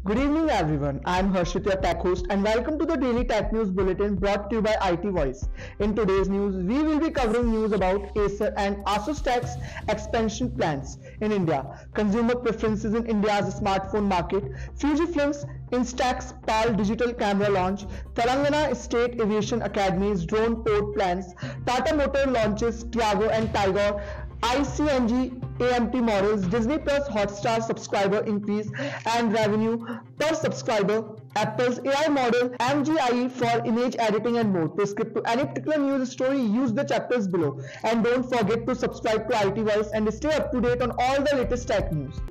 Good evening everyone, I am Harshit, your tech host, and welcome to the Daily Tech News Bulletin brought to you by IT Voice. In today's news, we will be covering news about Acer and Asus Tech's expansion plans in India, consumer preferences in India's smartphone market, Fujifilm's Instax PAL digital camera launch, Telangana State Aviation Academy's drone port plans, Tata Motor launches Tiago and Tigor ICNG AMT models, Disney Plus Hotstar subscriber increase and revenue per subscriber, Apple's AI model MGIE for image editing and more. To skip to any particular news story, use the chapters below. And don't forget to subscribe to IT Voice and stay up to date on all the latest tech news.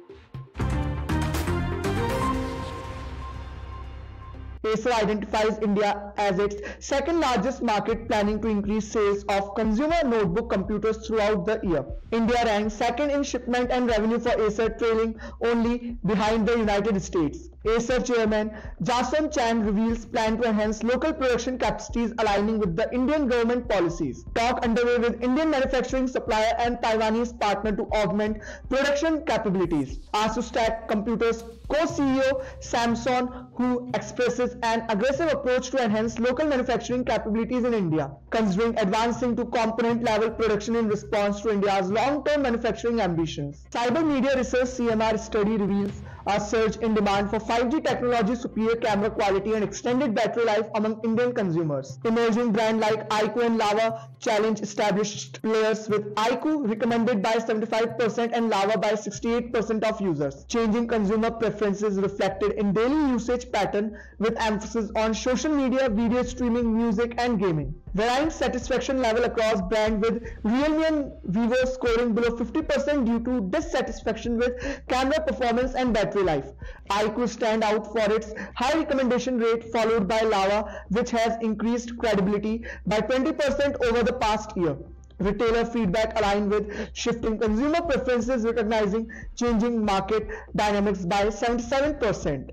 Acer identifies India as its second largest market, planning to increase sales of consumer notebook computers throughout the year. India ranks second in shipment and revenue for Acer, trailing only behind the United States. Acer chairman Jason Chan reveals plan to enhance local production capacities aligning with the Indian government policies. Talk underway with Indian manufacturing supplier and Taiwanese partner to augment production capabilities. Asus Tech Computers co-CEO Samson Hu expresses an aggressive approach to enhance local manufacturing capabilities in India, considering advancing to component level production in response to India's long-term manufacturing ambitions. Cyber Media Research CMR study reveals a surge in demand for 5G technology, superior camera quality and extended battery life among Indian consumers. Emerging brands like iQOO and Lava challenge established players, with iQOO recommended by 75% and Lava by 68% of users. Changing consumer preferences reflected in daily usage pattern with emphasis on social media, video streaming, music and gaming. Varying satisfaction level across brands, with Realme and Vivo scoring below 50% due to dissatisfaction with camera performance and battery life. iQOO stand out for its high recommendation rate, followed by Lava, which has increased credibility by 20% over the past year. Retailer feedback aligned with shifting consumer preferences, recognizing changing market dynamics by 77%.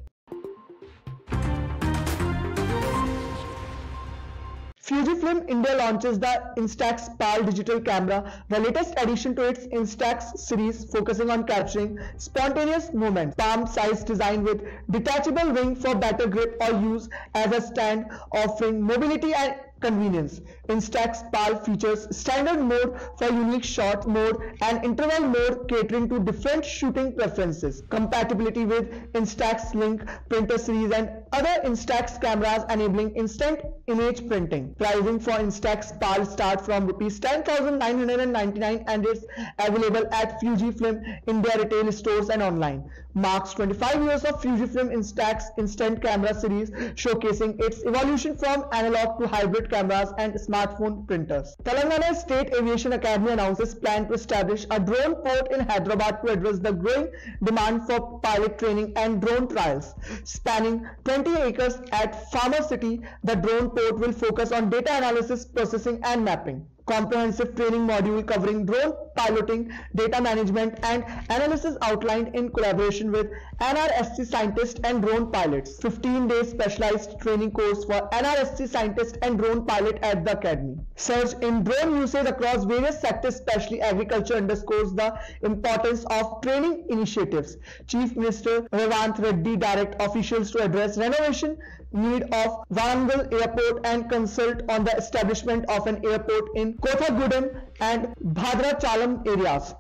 Fujifilm India launches the Instax PAL digital camera, the latest addition to its Instax series, focusing on capturing spontaneous moments. Palm-sized design with detachable wing for better grip or use as a stand, offering mobility and convenience. Instax PAL features standard mode for unique shot mode and interval mode, catering to different shooting preferences. Compatibility with Instax Link printer series and other Instax cameras, enabling instant image printing. Pricing for Instax PAL start from Rs 10,999 and is available at Fujifilm India retail stores and online. Marks 25 years of Fujifilm Instax instant camera series, showcasing its evolution from analog to hybrid cameras and smartphone printers. Telangana State Aviation Academy announces plan to establish a drone port in Hyderabad to address the growing demand for pilot training and drone trials. Spanning 20 acres at Farmer City, the drone port will focus on data analysis, processing and mapping. Comprehensive training module covering drone piloting, data management and analysis outlined in collaboration with NRSC scientists and drone pilots. 15-day specialized training course for NRSC scientists and drone pilot at the academy. Surge in drone usage across various sectors, especially agriculture, underscores the importance of training initiatives. Chief Minister Revant Reddy direct officials to address renovation need of Warangal Airport and consult on the establishment of an airport in Kothagudem and Bhadrachalam areas.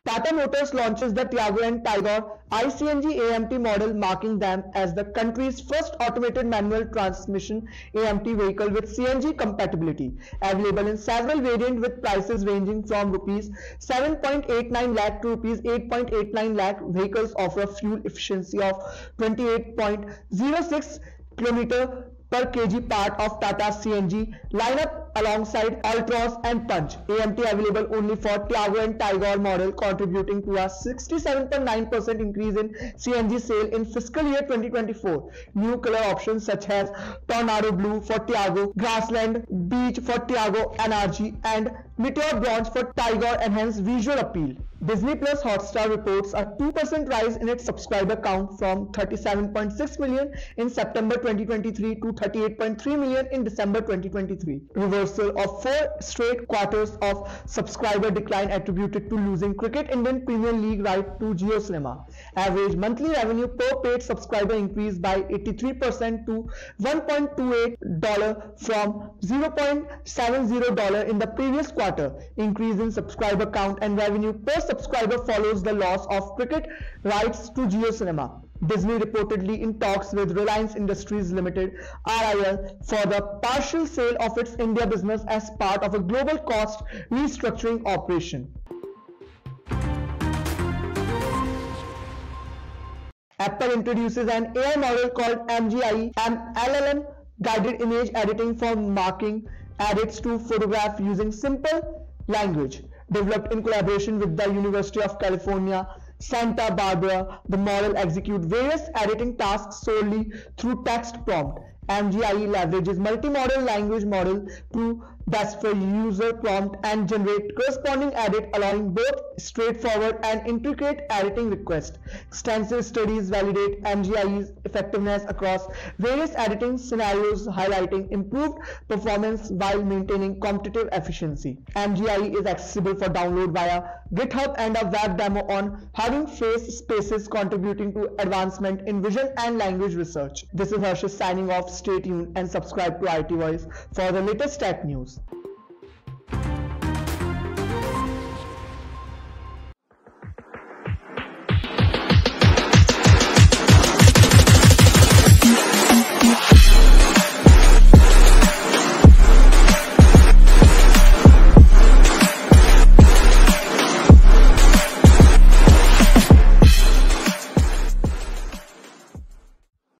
Tata Motors launches the Tiago and Tigor ICNG AMT model, marking them as the country's first automated manual transmission AMT vehicle with CNG compatibility. Available in several variants with prices ranging from Rs 7.89 lakh to Rs 8.89 lakh, vehicles offer a fuel efficiency of 28.06 km per kg, part of Tata's CNG lineup alongside Altroz and Punch. AMT available only for Tiago and Tigor model, contributing to a 67.9% increase in CNG sale in fiscal year 2024. New color options such as Tornado Blue for Tiago, Grassland Beach for Tiago NRG and Meteor Bronze for Tigor enhance visual appeal. Disney Plus Hotstar reports a 2% rise in its subscriber count from 37.6 million in September 2023 to 38.3 million in December 2023, reversing reversal of 4 straight quarters of subscriber decline attributed to losing Cricket Indian Premier League right to JioCinema. Average monthly revenue per paid subscriber increased by 83% to $1.28 from $0.70 in the previous quarter. Increase in subscriber count and revenue per subscriber follows the loss of cricket rights to JioCinema. Disney reportedly in talks with Reliance Industries Limited (RIL) for the partial sale of its India business as part of a global cost restructuring operation. Apple introduces an AI model called MGI, an LLM guided image editing for marking edits to photograph using simple language. Developed in collaboration with the University of California, Santa Barbara, the model executes various editing tasks solely through text prompt. MGI leverages multimodal language model to decipher user prompt and generate corresponding edit, allowing both straightforward and intricate editing requests. Extensive studies validate MGI's effectiveness across various editing scenarios, highlighting improved performance while maintaining competitive efficiency. MGI is accessible for download via GitHub and a web demo on Hugging Face Spaces, contributing to advancement in vision and language research. This is Harshit signing off. Stay tuned and subscribe to IT Voice for the latest tech news.